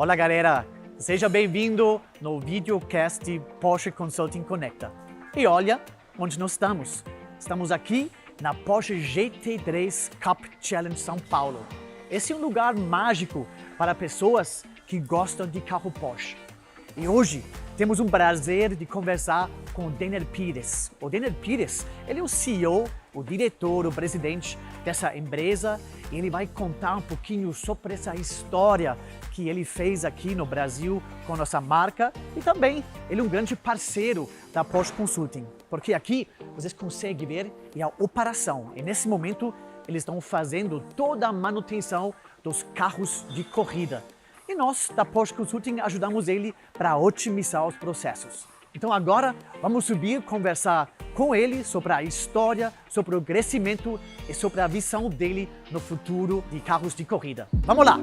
Olá galera, seja bem-vindo no videocast Porsche Consulting Conecta. E olha onde nós estamos. Estamos aqui na Porsche GT3 Cup Challenge São Paulo. Esse é um lugar mágico para pessoas que gostam de carro Porsche. E hoje temos um prazer de conversar com o Denner Pires. O Denner Pires, ele é o CEO, o diretor, o presidente dessa empresa, e ele vai contar um pouquinho sobre essa história que ele fez aqui no Brasil com nossa marca, e também ele é um grande parceiro da Porsche Consulting, porque aqui vocês conseguem ver a operação, e nesse momento eles estão fazendo toda a manutenção dos carros de corrida. E nós, da Porsche Consulting, ajudamos ele para otimizar os processos. Então agora vamos subir, conversar com ele sobre a história, sobre o crescimento e sobre a visão dele no futuro de carros de corrida. Vamos lá!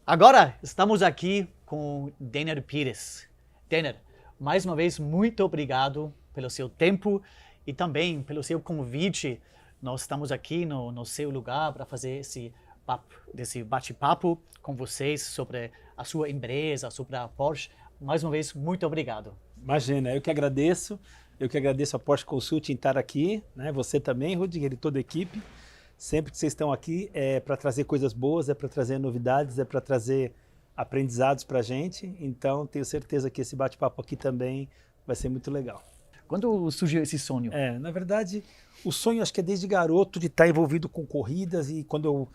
Agora estamos aqui com Denner Pires. Denner, mais uma vez, muito obrigado pelo seu tempo e também pelo seu convite. Nós estamos aqui no seu lugar para fazer esse bate-papo com vocês sobre a sua empresa, sobre a Porsche. Mais uma vez, muito obrigado. Imagina, eu que agradeço a Porsche Consulting estar aqui, né? Você também, Rudiger, e toda a equipe. Sempre que vocês estão aqui é para trazer coisas boas, é para trazer novidades, é para trazer aprendizados para a gente. Então, tenho certeza que esse bate-papo aqui também vai ser muito legal. Quando surgiu esse sonho? Na verdade, o sonho acho que é desde garoto de estar envolvido com corridas, e quando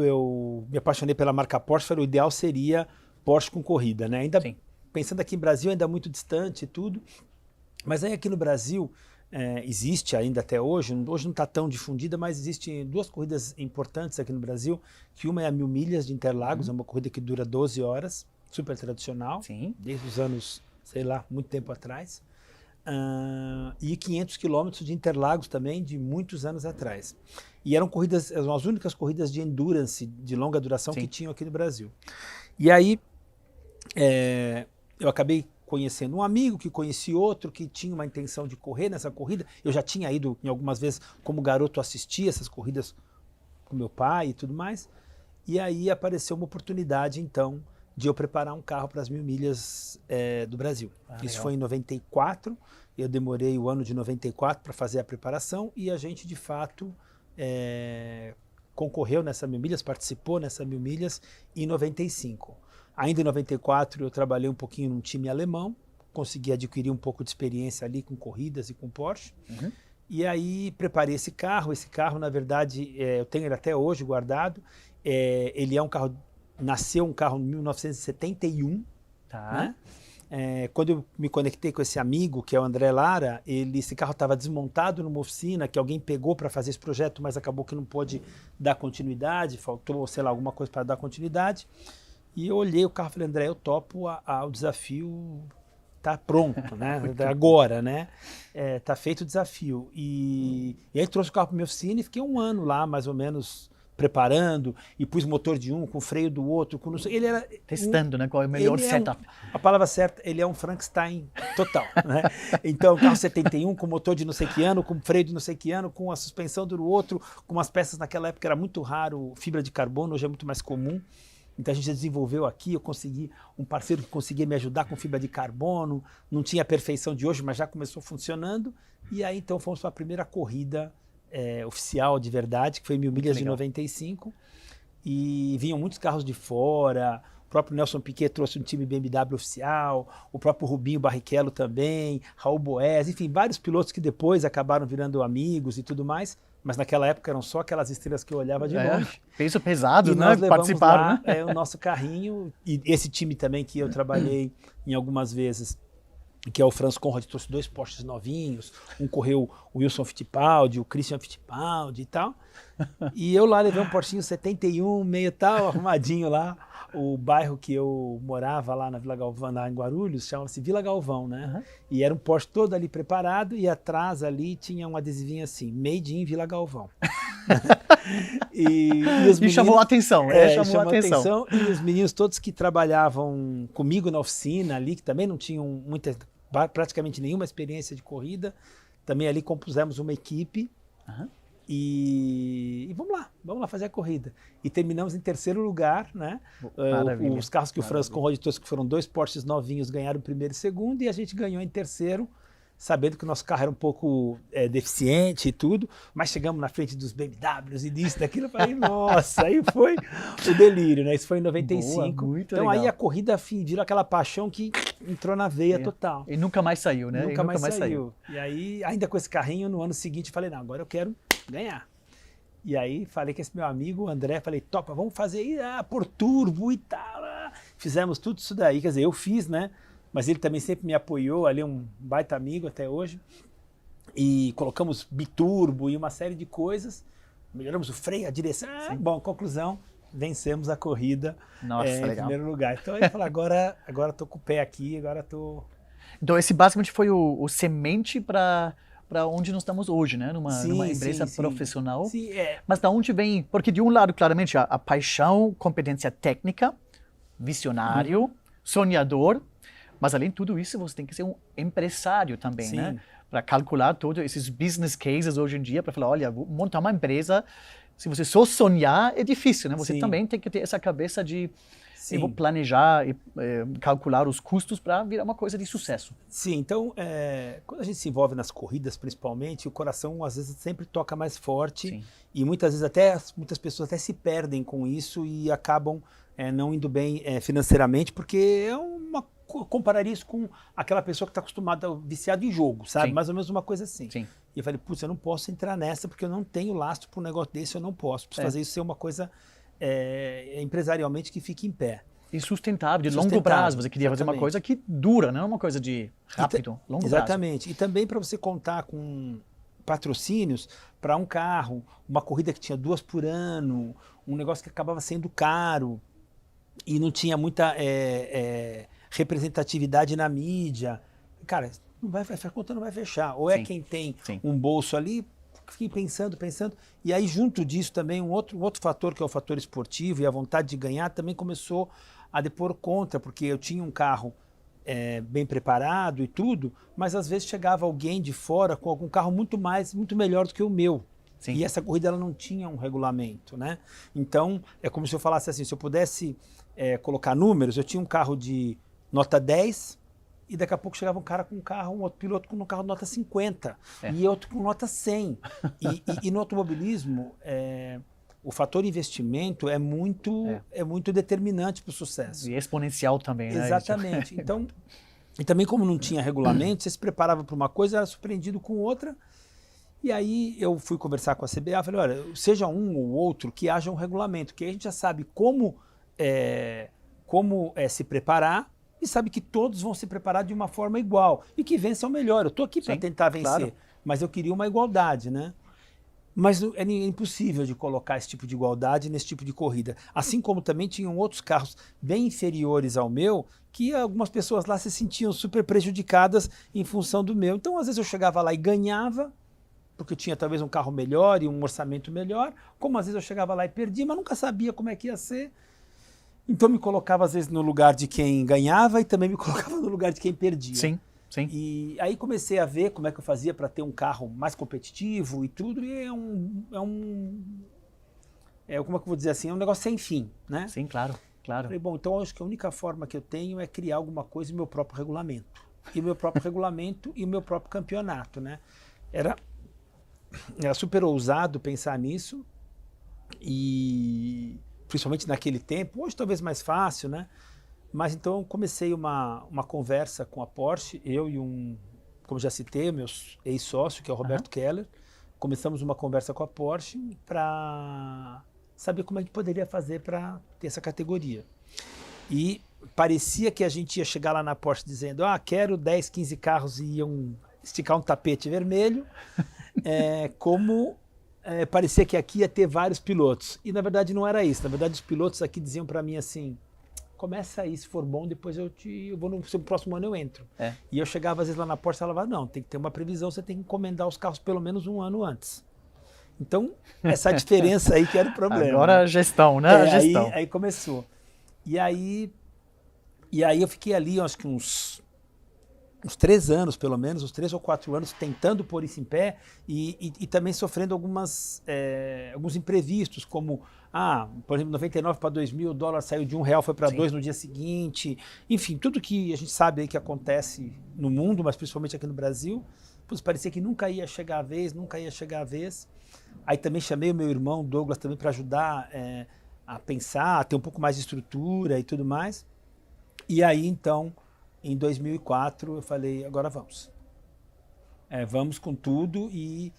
eu me apaixonei pela marca Porsche, falei, o ideal seria Porsche com corrida, né? Ainda Sim. Pensando aqui em Brasil, ainda muito distante e tudo, mas aí aqui no Brasil existe ainda até hoje não está tão difundida, mas existem duas corridas importantes aqui no Brasil, que uma é a 1000 milhas de Interlagos, é uma corrida que dura 12 horas, super tradicional, Sim. desde os anos, sei lá, muito tempo atrás, e 500 quilômetros de Interlagos também, de muitos anos atrás. E eram as únicas corridas de endurance, de longa duração, Sim, que tinham aqui no Brasil. E aí, eu acabei conhecendo um amigo que conhecia outro que tinha uma intenção de correr nessa corrida. Eu já tinha ido em algumas vezes como garoto assistir essas corridas com meu pai e tudo mais. E aí apareceu uma oportunidade então de eu preparar um carro para as 1000 milhas do Brasil. Isso legal. foi em 94, eu demorei o ano de 94 para fazer a preparação, e a gente de fato concorreu nessa 1000 milhas, participou nessa 1000 milhas em 95. Ainda em 94 eu trabalhei um pouquinho num time alemão, consegui adquirir um pouco de experiência ali com corridas e com Porsche. Uhum. E aí preparei esse carro na verdade eu tenho ele até hoje guardado. Ele é um carro, nasceu um carro em 1971, Tá. né? Quando eu me conectei com esse amigo, que é o André Lara, esse carro estava desmontado numa oficina que alguém pegou para fazer esse projeto, mas acabou que não pôde dar continuidade, faltou, sei lá, alguma coisa para dar continuidade. E eu olhei o carro e falei, André, eu topo o desafio, tá pronto, né? Agora, né? Tá feito o desafio. E aí trouxe o carro para minha oficina e fiquei um ano lá, mais ou menos, preparando, e pus motor de um, com freio do outro, com não sei. Ele era Testando, né? Qual é o melhor setup. A palavra certa, ele é um Frankenstein total, né? Então, carro 71, com motor de não sei que ano, com freio de não sei que ano, com a suspensão do outro, com umas peças naquela época era muito raro, fibra de carbono, hoje é muito mais comum. Então a gente desenvolveu aqui, eu consegui um parceiro que conseguia me ajudar com fibra de carbono, não tinha a perfeição de hoje, mas já começou funcionando. E aí então fomos para a primeira corrida oficial de verdade, que foi 1000 milhas de 95. E vinham muitos carros de fora, o próprio Nelson Piquet trouxe um time BMW oficial, o próprio Rubinho Barrichello também, Raul Boès, enfim, vários pilotos que depois acabaram virando amigos e tudo mais. Mas naquela época eram só aquelas estrelas que eu olhava de longe. Peso pesado, e né? Nós levamos Participaram, lá, né? o nosso carrinho, e esse time também que eu trabalhei em algumas vezes, que é o Franz Conrad, trouxe 2 Porsches novinhos, um correu o Wilson Fittipaldi, o Christian Fittipaldi e tal. E eu lá levei um Porschinho 71, meio tal, arrumadinho lá. O bairro que eu morava lá na Vila Galvão, lá em Guarulhos, chamava-se Vila Galvão, né? Uhum. E era um Porsche todo ali preparado e atrás ali tinha um adesivinho assim, Made in Vila Galvão. e os E chamou a atenção, chamou a atenção. E os meninos todos que trabalhavam comigo na oficina ali, que também não tinham praticamente nenhuma experiência de corrida, também ali compusemos uma equipe. Uhum. E vamos lá fazer a corrida. E terminamos em terceiro lugar, né? Os carros que o Franz Conrad trouxe, que foram 2 Porsches novinhos, ganharam o primeiro e segundo, e a gente ganhou em terceiro, sabendo que o nosso carro era um pouco deficiente e tudo, mas chegamos na frente dos BMWs e disso, daquilo, eu falei, nossa, aí foi o delírio, né? Isso foi em 95. Boa, muito então legal. aí a corrida virou aquela paixão que entrou na veia total. E nunca mais saiu, né? Nunca mais saiu. E aí, ainda com esse carrinho, no ano seguinte, eu falei, não, agora eu quero ganhar. E aí falei com esse meu amigo, o André, falei, topa, vamos fazer aí por turbo e tal. Fizemos tudo isso daí, quer dizer, eu fiz, né? Mas ele também sempre me apoiou, ali um baita amigo até hoje. E colocamos biturbo e uma série de coisas. Melhoramos o freio, a direção. Bom, conclusão, vencemos a corrida. Nossa, em legal. primeiro lugar. Então eu falei, agora tô com o pé aqui, agora tô... Então esse basicamente foi o semente para onde nós estamos hoje, né? Numa empresa profissional. Sim, Mas da onde vem? Porque de um lado, claramente, a paixão, competência técnica, visionário, sonhador, mas além de tudo isso, você tem que ser um empresário também, né? Para calcular todos esses business cases hoje em dia, para falar, olha, vou montar uma empresa, se você só sonhar, é difícil, né? Você também tem que ter essa cabeça de eu vou planejar e calcular os custos para virar uma coisa de sucesso. Sim, então, quando a gente se envolve nas corridas, principalmente, o coração às vezes sempre toca mais forte. Sim. E muitas vezes muitas pessoas até se perdem com isso e acabam não indo bem financeiramente, porque compararia isso com aquela pessoa que está acostumada, viciada em jogo, sabe? Sim. Mais ou menos uma coisa assim. Sim. E eu falei, putz, eu não posso entrar nessa porque eu não tenho lastro para um negócio desse, eu não posso. Preciso fazer isso ser uma coisa empresarialmente que fique em pé. E sustentável, de longo prazo. Você queria fazer uma coisa que dura, não é uma coisa de rápido, longo prazo. Exatamente. E também para você contar com patrocínios para um carro, uma corrida que tinha 2 por ano, um negócio que acabava sendo caro e não tinha muita representatividade na mídia. Cara, a conta não vai fechar. Ou quem tem um bolso ali, fiquei pensando. E aí, junto disso também, um outro fator, que é o fator esportivo e a vontade de ganhar, também começou a depor contra, porque eu tinha um carro bem preparado e tudo, mas às vezes chegava alguém de fora com algum carro muito melhor do que o meu. Sim. E essa corrida ela não tinha um regulamento, né? Então, é como se eu falasse assim, se eu pudesse colocar números, eu tinha um carro de nota 10, e daqui a pouco chegava um outro piloto com um carro de nota 50, e outro com nota 100. E no automobilismo, o fator investimento é muito determinante para o sucesso. E exponencial também, né? Exatamente. Então, e também como não tinha regulamento, você se preparava para uma coisa, era surpreendido com outra. E aí eu fui conversar com a CBA, falei, olha, seja um ou outro, que haja um regulamento, que a gente já sabe como se preparar, e sabe que todos vão se preparar de uma forma igual, e que vença o melhor. Eu estou aqui para tentar vencer, mas eu queria uma igualdade, né? Mas é impossível de colocar esse tipo de igualdade nesse tipo de corrida. Assim como também tinham outros carros bem inferiores ao meu, que algumas pessoas lá se sentiam super prejudicadas em função do meu. Então, às vezes eu chegava lá e ganhava, porque eu tinha talvez um carro melhor e um orçamento melhor, como às vezes eu chegava lá e perdia, mas nunca sabia como é que ia ser. Então me colocava às vezes no lugar de quem ganhava e também me colocava no lugar de quem perdia. Sim, sim. E aí comecei a ver como é que eu fazia para ter um carro mais competitivo e tudo, e como é que eu vou dizer assim, é um negócio sem fim, né? Sim, claro. Falei, bom, então acho que a única forma que eu tenho é criar alguma coisa em meu próprio regulamento. E o meu próprio regulamento e o meu próprio campeonato, né? Era super ousado pensar nisso, e principalmente naquele tempo, hoje talvez mais fácil, né? Mas então comecei uma conversa com a Porsche, eu e como já citei, meu ex-sócio, que é o Roberto Keller, começamos uma conversa com a Porsche para saber como é que poderia fazer para ter essa categoria. E parecia que a gente ia chegar lá na Porsche dizendo, quero 10, 15 carros e iam esticar um tapete vermelho, como parecia que aqui ia ter vários pilotos. E na verdade não era isso. Na verdade os pilotos aqui diziam para mim assim, começa aí, se for bom, depois eu vou no próximo ano eu entro. E eu chegava às vezes lá na Porsche e falava, não, tem que ter uma previsão, você tem que encomendar os carros pelo menos um ano antes. Então, essa diferença aí que era o problema. Agora a gestão, né? A gestão. Aí começou. E aí eu fiquei ali, acho que uns 3 anos, pelo menos, uns 3 ou 4 anos, tentando pôr isso em pé e também sofrendo alguns imprevistos, como, por exemplo, 99 para 2000, o dólar saiu de R$1, foi para 2 no dia seguinte. Enfim, tudo que a gente sabe aí que acontece no mundo, mas principalmente aqui no Brasil, parecia que nunca ia chegar a vez, nunca ia chegar a vez. Aí também chamei o meu irmão, Douglas, também para ajudar a pensar, a ter um pouco mais de estrutura e tudo mais. E aí, então, em 2004, eu falei, agora vamos. Vamos com tudo e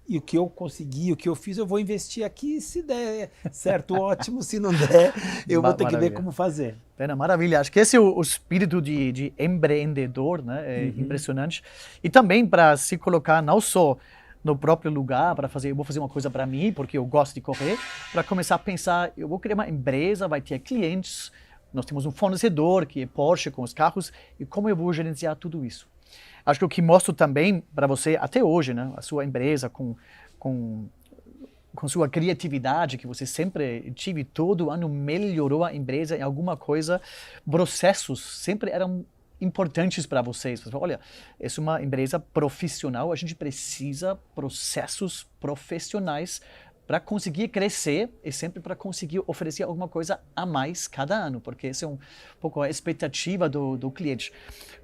o que eu consegui, o que eu fiz, eu vou investir aqui. Se der certo, ótimo. Se não der, eu vou ter que ver como fazer. Maravilha. Acho que esse é o espírito de empreendedor, né? É impressionante. E também para se colocar não só no próprio lugar, eu vou fazer uma coisa para mim, porque eu gosto de correr, para começar a pensar, eu vou criar uma empresa, vai ter clientes, nós temos um fornecedor, que é Porsche, com os carros, e como eu vou gerenciar tudo isso? Acho que o que mostro também para você, até hoje, né, a sua empresa, com sua criatividade, que você sempre tive, todo ano melhorou a empresa em alguma coisa, processos sempre eram importantes para vocês. Olha, essa é uma empresa profissional, a gente precisa processos profissionais para conseguir crescer e sempre para conseguir oferecer alguma coisa a mais cada ano, porque essa é um pouco a expectativa do cliente.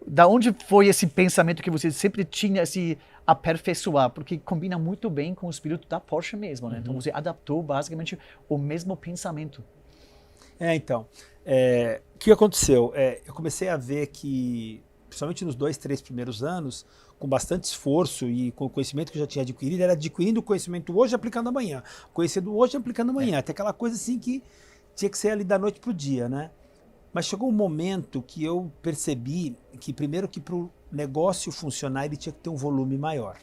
Da onde foi esse pensamento que você sempre tinha, esse aperfeiçoar? Porque combina muito bem com o espírito da Porsche mesmo, né? Então você adaptou basicamente o mesmo pensamento. Então, o que aconteceu? Eu comecei a ver que, principalmente nos 2, 3 primeiros anos, com bastante esforço e com o conhecimento que eu já tinha adquirido, era adquirindo o conhecimento hoje aplicando amanhã, conhecendo hoje aplicando amanhã, até aquela coisa assim que tinha que ser ali da noite para o dia, né? Mas chegou um momento que eu percebi que, primeiro, que para o negócio funcionar, ele tinha que ter um volume maior.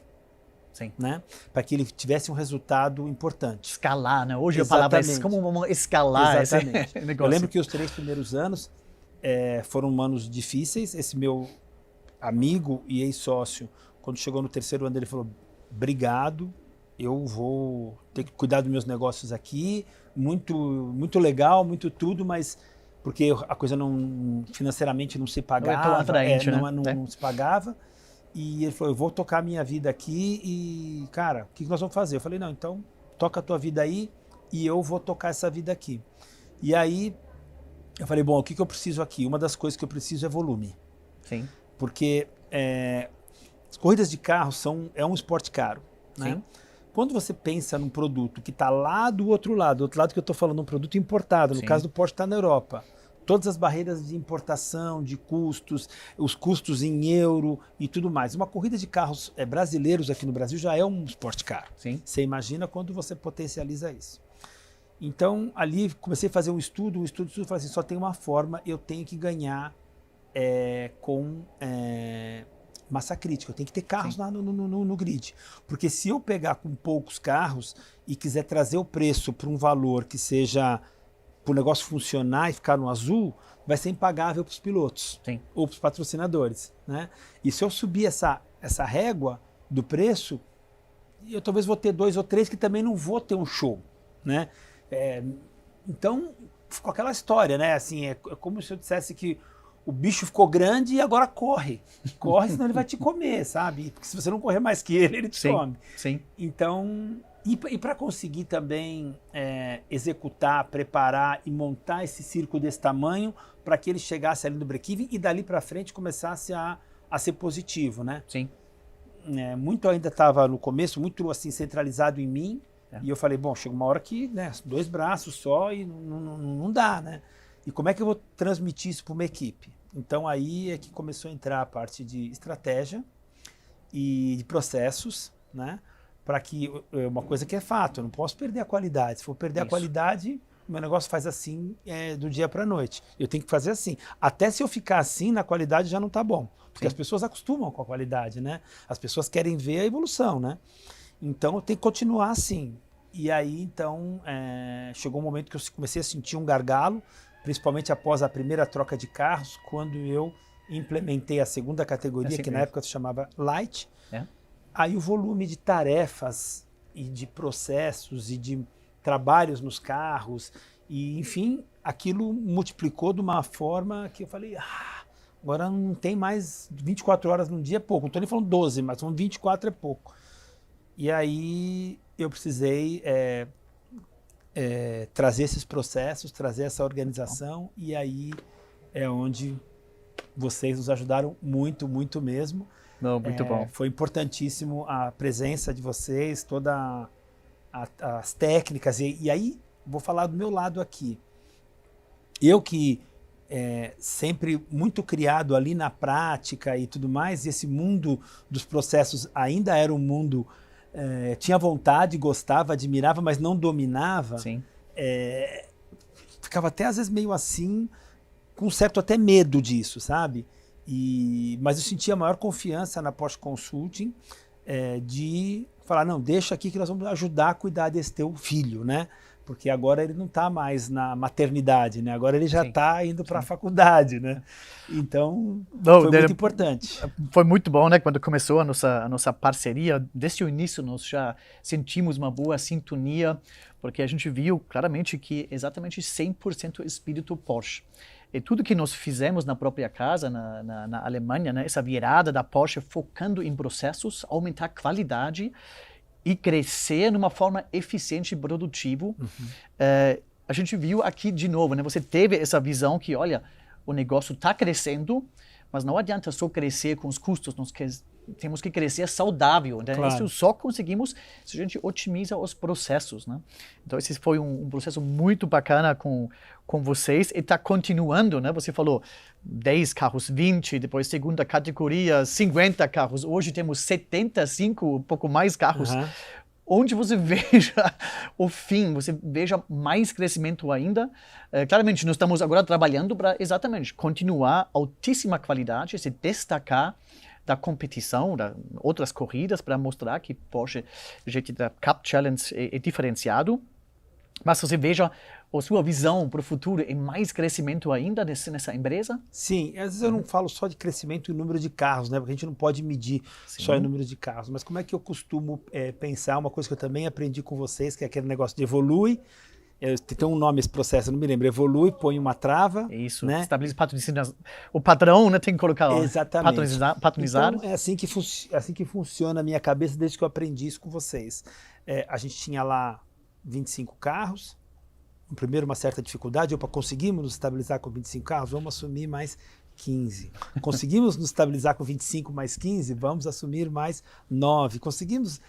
Sim. Né? Para que ele tivesse um resultado importante. Escalar, né? Hoje eu falava isso, como vamos escalar esse negócio. Eu lembro que os 3 primeiros anos foram anos difíceis. Esse meu amigo e ex-sócio, quando chegou no 3º ano, ele falou, obrigado, eu vou ter que cuidar dos meus negócios aqui, muito, muito legal, muito tudo, mas porque a coisa financeiramente não se pagava, não é tão atraente, né? não se pagava. E ele falou, eu vou tocar a minha vida aqui e, cara, o que nós vamos fazer? Eu falei, não, então toca a tua vida aí e eu vou tocar essa vida aqui. E aí eu falei, bom, o que eu preciso aqui? Uma das coisas que eu preciso é volume. Sim. Porque as corridas de carro é um esporte caro, né? Sim. Quando você pensa num produto que está lá do outro lado que eu estou falando, um produto importado, no Sim. caso do Porsche está na Europa, todas as barreiras de importação, de custos, os custos em euro e tudo mais. Uma corrida de carros brasileiros aqui no Brasil já é um esporte caro. Sim. Você imagina quando você potencializa isso. Então, ali comecei a fazer um estudo, falei assim, só tem uma forma, eu tenho que ganhar com massa crítica, eu tenho que ter carros lá no grid. Porque se eu pegar com poucos carros e quiser trazer o preço para um valor que seja, para o negócio funcionar e ficar no azul, vai ser impagável para os pilotos. Sim. Ou para os patrocinadores. Né? E se eu subir essa régua do preço, eu talvez vou ter 2 ou 3 que também não vou ter um show. Né? Então, ficou aquela história, né? Assim, é como se eu dissesse que o bicho ficou grande e agora corre. Corre, senão ele vai te comer, sabe? Porque se você não correr mais que ele te come. Sim. Então, e para conseguir também executar, preparar e montar esse circo desse tamanho para que ele chegasse ali no break-even e dali para frente começasse a ser positivo, né? Sim. Muito ainda estava no começo, muito assim centralizado em mim. E eu falei, bom, chega uma hora que, né, 2 braços só e não dá, né? E como é que eu vou transmitir isso para uma equipe? Então aí é que começou a entrar a parte de estratégia e de processos, né? Para que, uma coisa que é fato, eu não posso perder a qualidade. Se for perder a qualidade, meu negócio faz assim do dia para a noite. Eu tenho que fazer assim. Até se eu ficar assim, na qualidade já não está bom. Porque as pessoas acostumam com a qualidade, né? As pessoas querem ver a evolução, né? Então eu tenho que continuar assim. E aí, então, chegou um momento que eu comecei a sentir um gargalo, principalmente após a primeira troca de carros, quando eu implementei a segunda categoria, que na época se chamava Light. Aí o volume de tarefas e de processos e de trabalhos nos carros, e enfim, aquilo multiplicou de uma forma que eu falei, agora não tem mais 24 horas num dia, é pouco. Não estou nem falando 12, mas falando 24 é pouco. E aí eu precisei trazer esses processos, trazer essa organização, e aí é onde vocês nos ajudaram muito, muito mesmo. Não, muito bom. Foi importantíssimo a presença de vocês, todas as técnicas, e aí vou falar do meu lado aqui. Eu que sempre muito criado ali na prática e tudo mais, e esse mundo dos processos ainda era um mundo, tinha vontade, gostava, admirava, mas não dominava. Sim. Ficava até às vezes meio assim, com um certo até medo disso, sabe? Mas eu sentia maior confiança na Porsche Consulting, de falar, não, deixa aqui que nós vamos ajudar a cuidar desse teu filho, né? Porque agora ele não está mais na maternidade, né? Agora ele já está indo para a faculdade, né? Então, foi muito importante. Foi muito bom, né? Quando começou a nossa parceria, desde o início nós já sentimos uma boa sintonia, porque a gente viu claramente que exatamente 100% espírito Porsche. E tudo que nós fizemos na própria casa, na Alemanha, né, essa virada da Porsche focando em processos, aumentar a qualidade e crescer de uma forma eficiente e produtiva. A gente viu aqui de novo, né, você teve essa visão que, olha, o negócio está crescendo, mas não adianta só crescer com os custos, nós temos que crescer saudável. Né? Claro. Isso só conseguimos se a gente otimiza os processos. Né? Então, esse foi um processo muito bacana com vocês e está continuando. Né? Você falou 10 carros, 20, depois segunda categoria, 50 carros. Hoje temos 75, um pouco mais carros. Onde você veja o fim, você veja mais crescimento ainda. Claramente, nós estamos agora trabalhando para exatamente continuar altíssima qualidade, se destacar da competição, da outras corridas, para mostrar que Porsche GT Cup Challenge é diferenciado. Mas você veja a sua visão para o futuro e mais crescimento ainda nessa empresa? Sim, às vezes eu não falo só de crescimento em número de carros, né? Porque a gente não pode medir só em número de carros. Mas como é que eu costumo pensar, uma coisa que eu também aprendi com vocês, que é aquele negócio de evolui. Tem um nome esse processo, eu não me lembro. Evolui, põe uma trava. Isso, né? Estabelece o padrão, né? Tem que colocar exatamente. Patronizado. Então, é assim que funciona a minha cabeça desde que eu aprendi isso com vocês. A gente tinha lá 25 carros. No primeiro, uma certa dificuldade. Conseguimos nos estabilizar com 25 carros? Vamos assumir mais 15. Conseguimos nos estabilizar com 25 mais 15? Vamos assumir mais 9. Conseguimos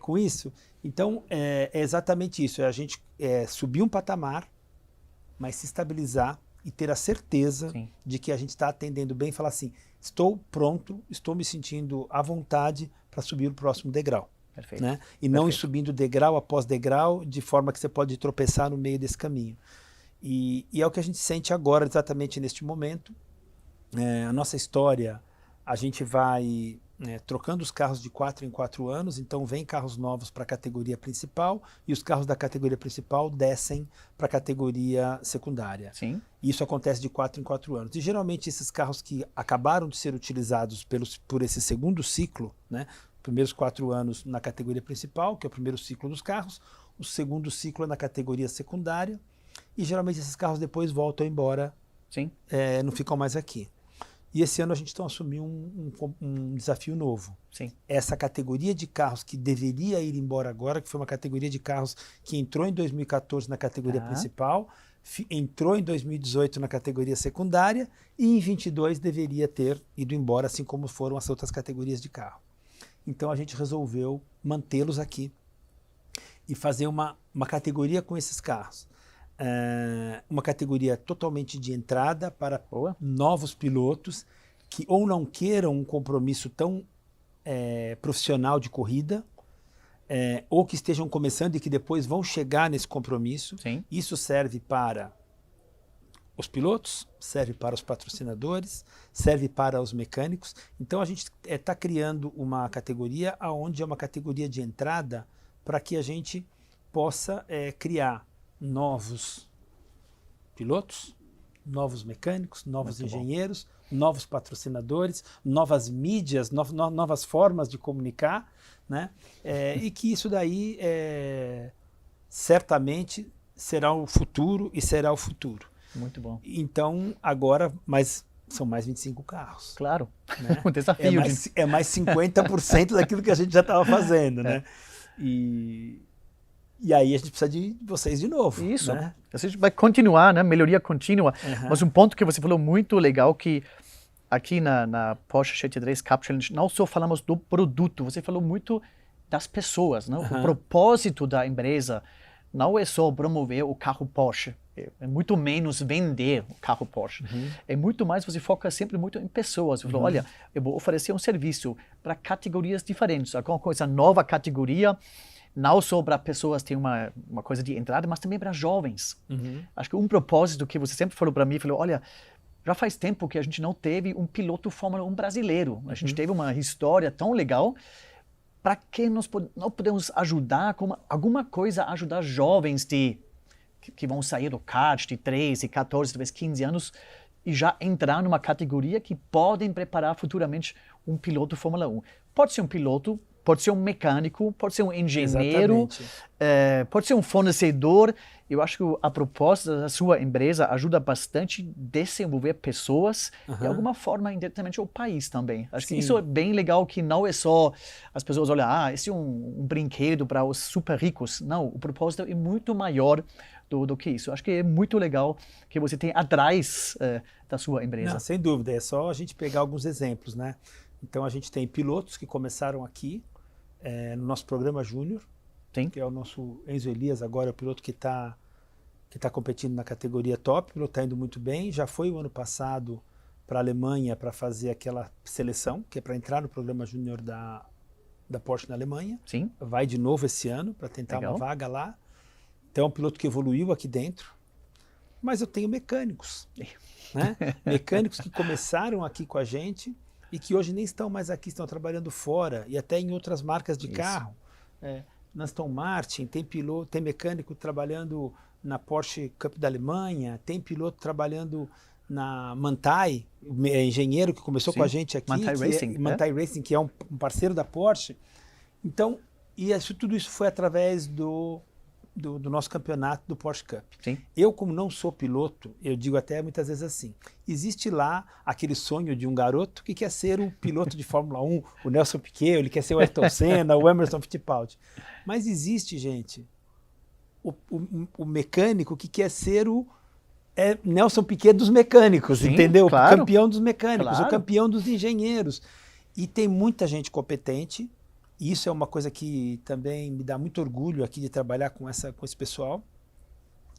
com isso? Então, é exatamente isso. É a gente subir um patamar, mas se estabilizar e ter a certeza de que a gente está atendendo bem e falar assim, estou pronto, estou me sentindo à vontade para subir o próximo degrau. Perfeito. Né? E não ir subindo degrau após degrau, de forma que você pode tropeçar no meio desse caminho. E é o que a gente sente agora, exatamente neste momento. A nossa história, a gente vai trocando os carros de 4 em 4 anos, então vem carros novos para a categoria principal e os carros da categoria principal descem para a categoria secundária. Sim. Isso acontece de 4 em 4 anos. E geralmente esses carros que acabaram de ser utilizados por esse segundo ciclo, né? Primeiros 4 anos na categoria principal, que é o primeiro ciclo dos carros, o segundo ciclo é na categoria secundária, e geralmente esses carros depois voltam embora, não ficam mais aqui. E esse ano a gente então assumiu um desafio novo. Essa categoria de carros que deveria ir embora agora, que foi uma categoria de carros que entrou em 2014 na categoria principal, entrou em 2018 na categoria secundária, e em 2022 deveria ter ido embora, assim como foram as outras categorias de carro. Então a gente resolveu mantê-los aqui e fazer uma categoria com esses carros. Uma categoria totalmente de entrada para novos pilotos que ou não queiram um compromisso tão profissional de corrida, ou que estejam começando e que depois vão chegar nesse compromisso. Isso serve para os pilotos, serve para os patrocinadores, serve para os mecânicos. Então a gente está criando uma categoria onde é uma categoria de entrada para que a gente possa criar novos pilotos, novos mecânicos, novos Muito engenheiros, novos patrocinadores, novas mídias, novas formas de comunicar, né? E que isso daí certamente será o futuro e será o futuro. Muito bom. Então, agora, são mais 25 carros. Claro, Né? um desafio. É mais 50% daquilo que a gente já estava fazendo, né? E aí a gente precisa de vocês de novo. Isso. Né? A gente vai continuar, né? Melhoria contínua. Mas um ponto que você falou muito legal, que aqui na Porsche GT3 Cup Challenge não só falamos do produto, você falou muito das pessoas, né? O propósito da empresa não é só promover o carro Porsche, é muito menos vender o carro Porsche. É muito mais, você foca sempre muito em pessoas. Você falou, olha, eu vou oferecer um serviço para categorias diferentes, alguma coisa nova categoria, não só para pessoas terem uma coisa de entrada, mas também para jovens. Acho que um propósito que você sempre falou para mim, falou, olha, já faz tempo que a gente não teve um piloto Fórmula 1 brasileiro. A gente teve uma história tão legal. Para que nós não podemos ajudar, com alguma coisa, ajudar jovens que vão sair do kart de 13, 14, talvez 15 anos e já entrar numa categoria que podem preparar futuramente um piloto Fórmula 1. Pode ser um piloto, pode ser um mecânico, pode ser um engenheiro, pode ser um fornecedor. Eu acho que a proposta da sua empresa ajuda bastante a desenvolver pessoas e, de alguma forma, indiretamente o país também. Acho que isso é bem legal, que não é só as pessoas olham, esse é um brinquedo para os super ricos. Não, o propósito é muito maior do que isso. Acho que é muito legal que você tem atrás da sua empresa. Não, sem dúvida, é só a gente pegar alguns exemplos, né? Então a gente tem pilotos que começaram aqui no nosso programa Júnior, que é o nosso Enzo Elias, agora é o piloto que tá competindo na categoria top, o piloto está indo muito bem, já foi o ano passado para a Alemanha para fazer aquela seleção, que é para entrar no programa Júnior da Porsche na Alemanha. Vai de novo esse ano para tentar uma vaga lá. Então é um piloto que evoluiu aqui dentro, mas eu tenho mecânicos, né? Mecânicos que começaram aqui com a gente e que hoje nem estão mais aqui, estão trabalhando fora e até em outras marcas de carro. Na Aston Martin, tem mecânico trabalhando na Porsche Cup da Alemanha, tem piloto trabalhando na Manthey, engenheiro que começou com a gente aqui, Manthey Racing, que é um parceiro da Porsche. Então, tudo isso foi através do nosso campeonato do Porsche Cup. Eu, como não sou piloto, eu digo até muitas vezes assim, existe lá aquele sonho de um garoto que quer ser o piloto de Fórmula 1, o Nelson Piquet, ele quer ser o Ayrton Senna, o Emerson Fittipaldi. Mas existe, gente, o mecânico que quer ser o Nelson Piquet dos mecânicos, entendeu? Claro. O campeão dos mecânicos, o campeão dos engenheiros. E tem muita gente competente. E isso é uma coisa que também me dá muito orgulho aqui de trabalhar com esse pessoal.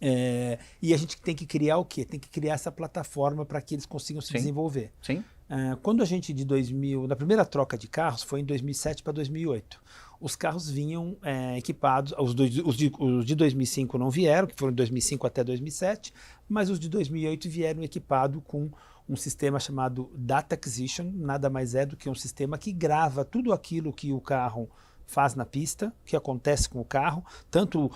E a gente tem que criar o quê? Tem que criar essa plataforma para que eles consigam se desenvolver. Quando a gente, na primeira troca de carros, foi em 2007 para 2008, os carros vinham equipados, os de 2005 não vieram, que foram de 2005 até 2007, mas os de 2008 vieram equipados com um sistema chamado Data Acquisition, nada mais é do que um sistema que grava tudo aquilo que o carro faz na pista, o que acontece com o carro, tanto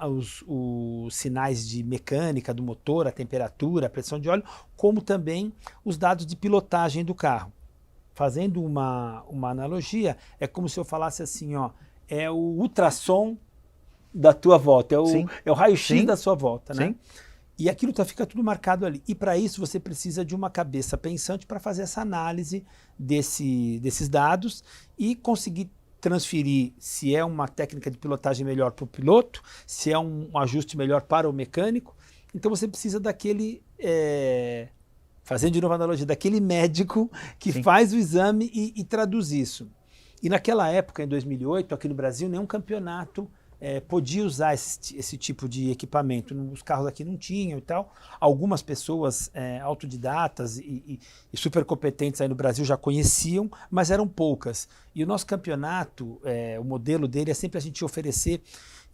os sinais de mecânica do motor, a temperatura, a pressão de óleo, como também os dados de pilotagem do carro. Fazendo uma analogia, é como se eu falasse assim, é o ultrassom da tua volta, é o raio-x da sua volta, né? E aquilo fica tudo marcado ali. E para isso você precisa de uma cabeça pensante para fazer essa análise desses dados e conseguir transferir se é uma técnica de pilotagem melhor para o piloto, se é um ajuste melhor para o mecânico. Então você precisa daquele, fazendo de novo a analogia, daquele médico que faz o exame e traduz isso. E naquela época, em 2008, aqui no Brasil, nenhum campeonato podia usar esse tipo de equipamento. Os carros aqui não tinham e tal. Algumas pessoas autodidatas e super competentes aí no Brasil já conheciam, mas eram poucas. E o nosso campeonato, o modelo dele é sempre a gente oferecer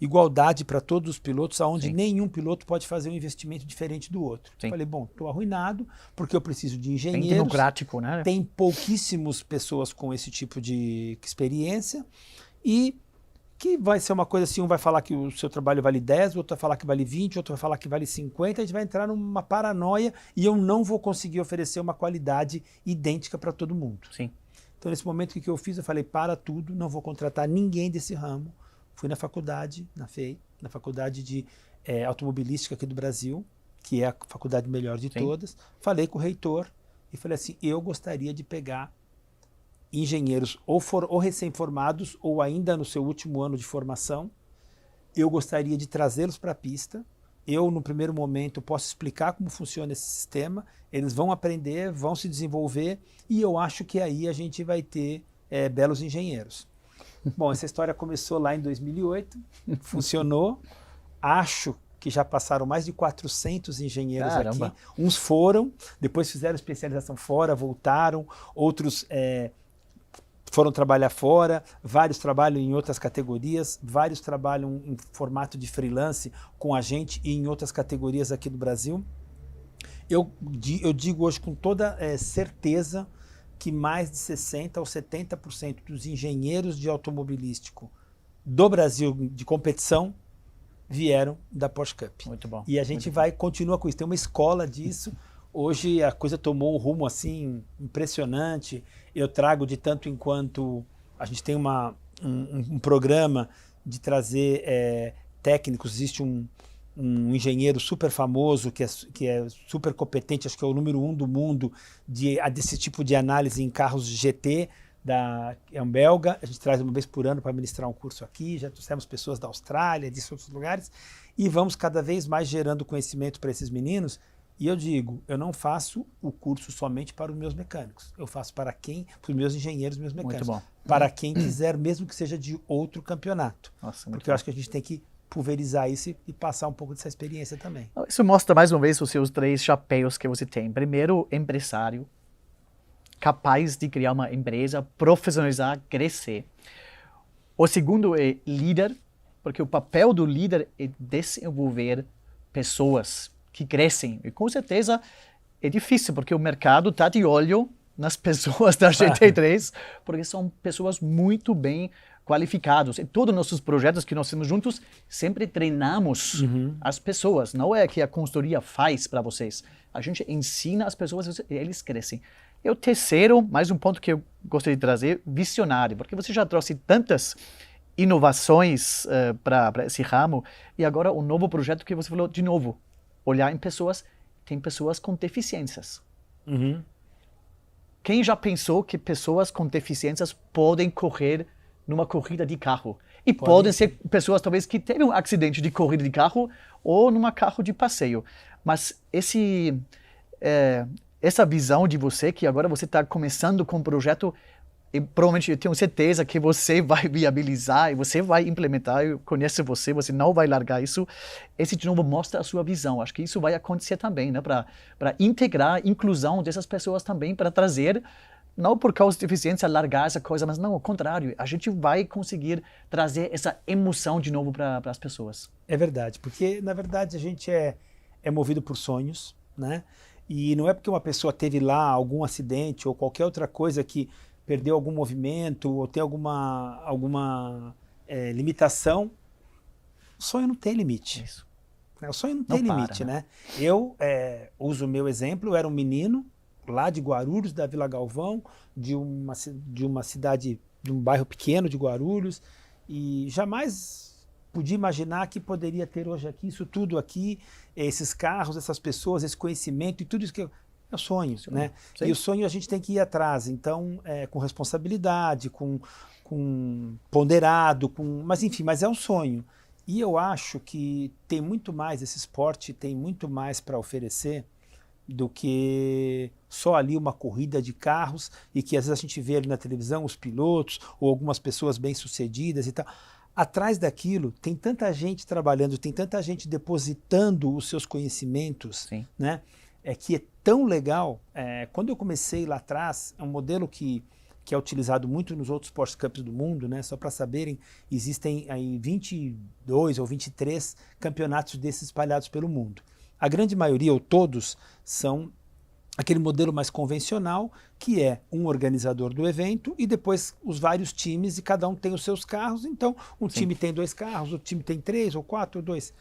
igualdade para todos os pilotos, onde nenhum piloto pode fazer um investimento diferente do outro. Eu falei, bom, estou arruinado porque eu preciso de engenheiros. Bem democrático, né? Tem pouquíssimas pessoas com esse tipo de experiência e que vai ser uma coisa assim, um vai falar que o seu trabalho vale 10, o outro vai falar que vale 20, o outro vai falar que vale 50, a gente vai entrar numa paranoia e eu não vou conseguir oferecer uma qualidade idêntica para todo mundo. Sim. Então, nesse momento, o que eu fiz? Eu falei, para tudo, não vou contratar ninguém desse ramo. Fui na faculdade, na FEI, na faculdade de automobilística aqui do Brasil, que é a faculdade melhor de todas. Falei com o reitor e falei assim, eu gostaria de pegar engenheiros ou recém-formados ou ainda no seu último ano de formação. Eu gostaria de trazê-los para a pista. Eu, no primeiro momento, posso explicar como funciona esse sistema. Eles vão aprender, vão se desenvolver e eu acho que aí a gente vai ter belos engenheiros. Bom, essa história começou lá em 2008, funcionou. Acho que já passaram mais de 400 engenheiros aqui. Uns foram, depois fizeram especialização fora, voltaram, outros foram trabalhar fora, vários trabalham em outras categorias, vários trabalham em formato de freelance com a gente e em outras categorias aqui do Brasil. Eu digo hoje com toda certeza que mais de 60% ou 70% dos engenheiros de automobilístico do Brasil de competição vieram da Porsche Cup. Muito bom. E a gente continua com isso, tem uma escola disso. Hoje a coisa tomou um rumo assim impressionante. Eu trago de tanto em quanto a gente tem um programa de trazer técnicos. Existe um engenheiro super famoso que é super competente, acho que é o número 1 do mundo desse tipo de análise em carros GT, é um belga. A gente traz uma vez por ano para ministrar um curso aqui. Já trouxemos pessoas da Austrália, de outros lugares, e vamos cada vez mais gerando conhecimento para esses meninos. E eu digo, eu não faço o curso somente para os meus mecânicos. Eu faço para os meus engenheiros, meus mecânicos. Muito bom. Para quem quiser, mesmo que seja de outro campeonato. Nossa, porque eu acho que a gente tem que pulverizar isso e passar um pouco dessa experiência também. Isso mostra mais uma vez os seus 3 chapéus que você tem. Primeiro, empresário, capaz de criar uma empresa, profissionalizar, crescer. O segundo é líder, porque o papel do líder é desenvolver pessoas que crescem. E com certeza é difícil, porque o mercado está de olho nas pessoas da GT3, porque são pessoas muito bem qualificadas. E todos os nossos projetos que nós temos juntos, sempre treinamos as pessoas. Não é que a consultoria faz para vocês. A gente ensina as pessoas e eles crescem. E o terceiro, mais um ponto que eu gostaria de trazer, visionário, porque você já trouxe tantas inovações para esse ramo, e agora o novo projeto que você falou, de novo, olhar em pessoas, tem pessoas com deficiências. Quem já pensou que pessoas com deficiências podem correr numa corrida de carro? E podem ser pessoas, talvez, que teve um acidente de corrida de carro ou numa carro de passeio. Mas essa visão de você, que agora você está começando com um projeto, e provavelmente eu tenho certeza que você vai viabilizar e você vai implementar. Eu conheço você, você não vai largar isso. Esse, de novo, mostra a sua visão. Acho que isso vai acontecer também, né? Para integrar a inclusão dessas pessoas também, para trazer, não por causa de deficiência, largar essa coisa, mas não, ao contrário. A gente vai conseguir trazer essa emoção de novo para as pessoas. É verdade, porque, na verdade, a gente é movido por sonhos, né? E não é porque uma pessoa teve lá algum acidente ou qualquer outra coisa que perdeu algum movimento ou tem alguma limitação. O sonho não tem limite. Isso. O sonho não tem limite, né? Eu uso o meu exemplo, eu era um menino lá de Guarulhos, da Vila Galvão, de uma cidade, de um bairro pequeno de Guarulhos, e jamais podia imaginar que poderia ter hoje aqui, isso tudo aqui, esses carros, essas pessoas, esse conhecimento e tudo isso que é o sonho, né? Sim. E o sonho a gente tem que ir atrás, então, com responsabilidade, com ponderado, mas enfim, mas é um sonho. E eu acho que tem muito mais, esse esporte tem muito mais para oferecer do que só ali uma corrida de carros e que às vezes a gente vê ali na televisão os pilotos ou algumas pessoas bem-sucedidas e tal. Atrás daquilo tem tanta gente trabalhando, tem tanta gente depositando os seus conhecimentos, sim, né? Que é tão legal. Quando eu comecei lá atrás, é um modelo que é utilizado muito nos outros Porsche Cups do mundo, né? Só para saberem, existem aí 22 ou 23 campeonatos desses espalhados pelo mundo. A grande maioria, ou todos, são aquele modelo mais convencional, que é um organizador do evento e depois os vários times, e cada um tem os seus carros. Então, um time tem 2 carros, outro time tem 3 ou 4 ou 2.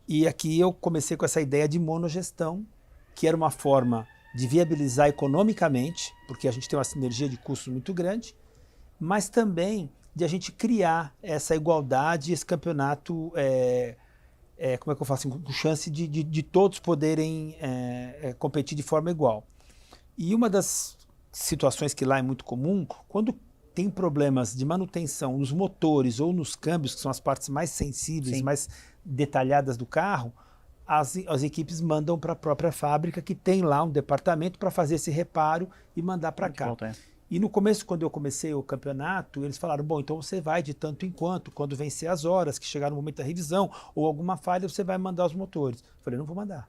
E aqui eu comecei com essa ideia de monogestão, que era uma forma de viabilizar economicamente, porque a gente tem uma sinergia de custos muito grande, mas também de a gente criar essa igualdade, esse campeonato, como é que eu faço, com chance de todos poderem competir de forma igual. E uma das situações que lá é muito comum, quando tem problemas de manutenção nos motores ou nos câmbios, que são as partes mais sensíveis, mais detalhadas do carro, as equipes mandam para a própria fábrica, que tem lá um departamento para fazer esse reparo e mandar para cá. E no começo, quando eu comecei o campeonato, eles falaram, bom, então você vai de tanto em quando vencer as horas, que chegar no momento da revisão, ou alguma falha, você vai mandar os motores. Eu falei, não vou mandar.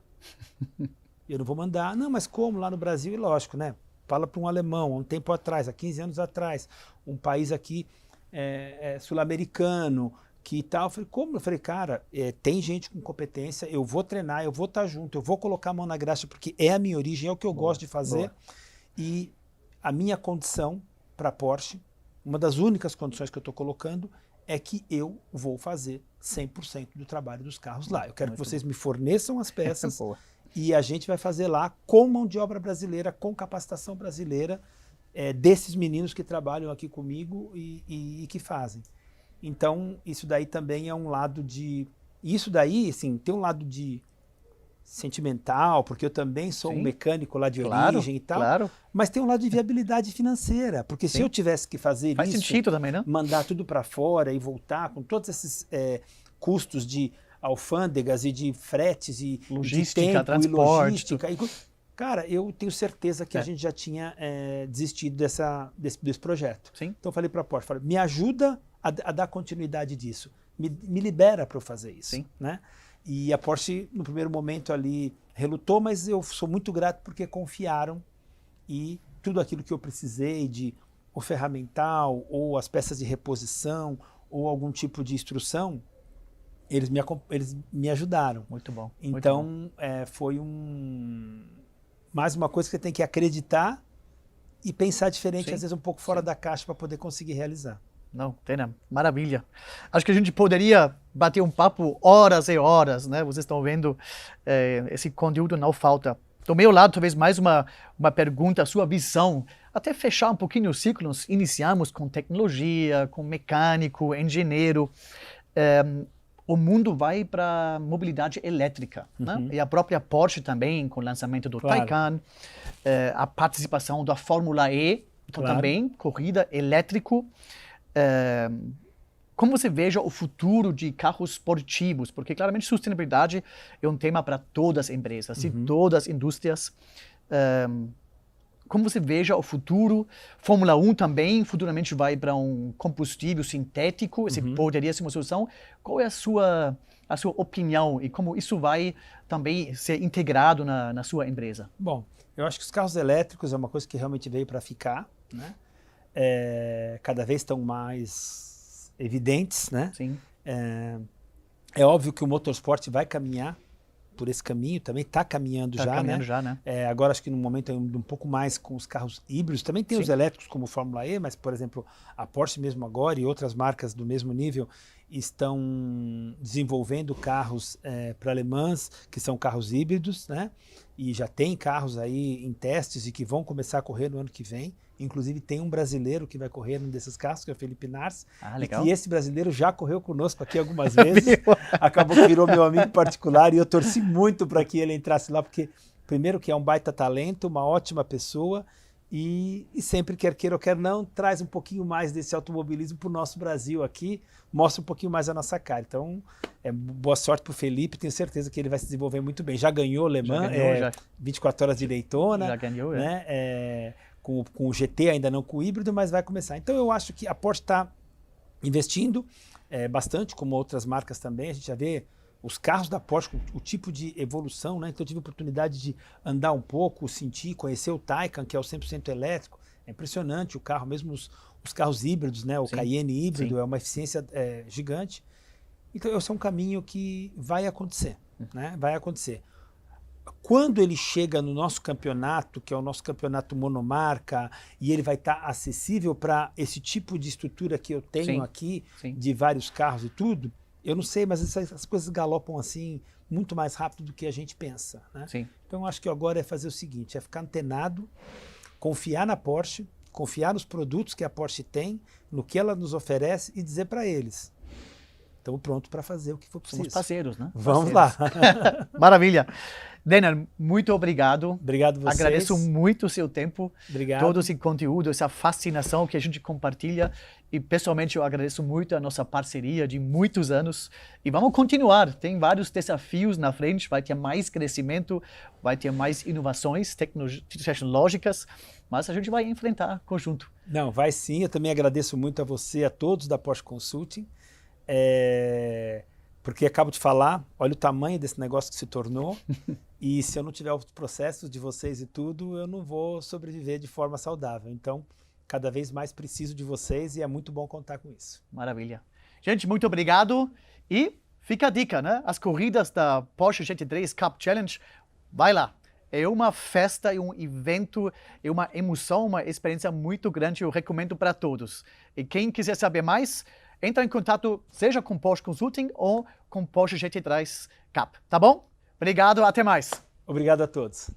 Eu não vou mandar. Não, mas como? Lá no Brasil, e lógico, né? Fala para um alemão, há um tempo atrás, há 15 anos atrás, um país aqui sul-americano, que tal. Eu falei, como? Eu falei, cara, tem gente com competência, eu vou treinar, eu vou estar junto, eu vou colocar a mão na graxa, porque é a minha origem, é o que eu gosto de fazer. E a minha condição para a Porsche, uma das únicas condições que eu estou colocando, é que eu vou fazer 100% do trabalho dos carros lá. Eu quero que vocês me forneçam as peças e a gente vai fazer lá com mão de obra brasileira, com capacitação brasileira, desses meninos que trabalham aqui comigo e que fazem. Então, isso daí também é um lado de... Isso daí, assim, tem um lado de sentimental, porque eu também sou um mecânico lá de origem e tal, mas tem um lado de viabilidade financeira, porque se eu tivesse que fazer Faz sentido também, né? mandar tudo para fora e voltar com todos esses custos de alfândegas e de fretes e logística, de tempo, transporte, e logística, cara, eu tenho certeza que a gente já tinha desistido desse projeto. Então eu falei para a Porsche, me ajuda a dar continuidade disso, me libera para eu fazer isso, né? E a Porsche, no primeiro momento ali, relutou, mas eu sou muito grato porque confiaram e tudo aquilo que eu precisei de o ferramental ou as peças de reposição ou algum tipo de instrução, eles me ajudaram. Muito bom. Então, muito bom. Foi mais uma coisa que você tem que acreditar e pensar diferente, às vezes um pouco fora da caixa para poder conseguir realizar. Não, Tena, maravilha. Acho que a gente poderia bater um papo horas e horas, né? Vocês estão vendo, esse conteúdo não falta. Do meu lado, talvez mais uma pergunta, a sua visão, até fechar um pouquinho os ciclos. Iniciamos com tecnologia, com mecânico, engenheiro. O mundo vai para mobilidade elétrica, né? E a própria Porsche também, com o lançamento do Taycan, a participação da Fórmula E, então também corrida elétrico. Como você veja o futuro de carros esportivos? Porque claramente sustentabilidade é um tema para todas as empresas e todas as indústrias. Como você veja o futuro? Fórmula 1 também futuramente vai para um combustível sintético, esse poderia ser uma solução. Qual é a sua opinião e como isso vai também ser integrado na sua empresa? Bom, eu acho que os carros elétricos é uma coisa que realmente veio para ficar, né? Cada vez estão mais evidentes, né? Sim. É óbvio que o motorsport vai caminhar por esse caminho, também está caminhando já, né? Agora acho que no momento é um pouco mais com os carros híbridos, também tem os elétricos como o Fórmula E, mas por exemplo a Porsche mesmo agora e outras marcas do mesmo nível estão desenvolvendo carros para Le Mans, que são carros híbridos, né? E já tem carros aí em testes e que vão começar a correr no ano que vem. Inclusive tem um brasileiro que vai correr num desses carros, que é o Felipe Nars, e que esse brasileiro já correu conosco aqui algumas vezes, acabou que virou meu amigo particular e eu torci muito para que ele entrasse lá, porque primeiro que é um baita talento, uma ótima pessoa e sempre quer queira ou quer não, traz um pouquinho mais desse automobilismo para o nosso Brasil aqui, mostra um pouquinho mais a nossa cara. Então, boa sorte para o Felipe, tenho certeza que ele vai se desenvolver muito bem. Já ganhou Le Mans, 24 horas de Daytona, já ganhou, né? Com o GT, ainda não com o híbrido, mas vai começar. Então eu acho que a Porsche está investindo bastante, como outras marcas também. A gente já vê os carros da Porsche, o tipo de evolução, né? Então eu tive a oportunidade de andar um pouco, sentir, conhecer o Taycan, que é o 100% elétrico. É impressionante o carro, mesmo os carros híbridos, né? O Cayenne híbrido é uma eficiência gigante. Então esse é um caminho que vai acontecer, né? Vai acontecer. quando ele chega no nosso campeonato, que é o nosso campeonato monomarca, e ele vai estar acessível para esse tipo de estrutura que eu tenho Sim, aqui, sim. de vários carros e tudo, eu não sei, mas as coisas galopam assim muito mais rápido do que a gente pensa, né? Sim. Então acho que agora é fazer o seguinte, é ficar antenado, confiar na Porsche, confiar nos produtos que a Porsche tem, no que ela nos oferece e dizer para eles: estamos prontos para fazer o que for preciso. Somos parceiros, né? Vamos Parceiros. lá. Maravilha. Daniel, muito obrigado. Obrigado vocês. Agradeço muito o seu tempo, Obrigado. todo esse conteúdo, essa fascinação que a gente compartilha. E pessoalmente eu agradeço muito a nossa parceria de muitos anos. E vamos continuar. Tem vários desafios na frente, vai ter mais crescimento, vai ter mais inovações tecnológicas, mas a gente vai enfrentar conjunto. Não, vai sim. Eu também agradeço muito a você, a todos da Porsche Consulting. Porque acabo de falar, olha o tamanho desse negócio que se tornou. E se eu não tiver os processos de vocês e tudo, eu não vou sobreviver de forma saudável. Então, cada vez mais preciso de vocês e é muito bom contar com isso. Maravilha. Gente, muito obrigado. E fica a dica, né? As corridas da Porsche GT3 Cup Challenge, vai lá. É uma festa, é um evento, é uma emoção, uma experiência muito grande. Eu recomendo para todos. E quem quiser saber mais, entra em contato seja com Porsche Consulting ou com Porsche GT3 Cup. Tá bom? Obrigado, até mais. Obrigado a todos.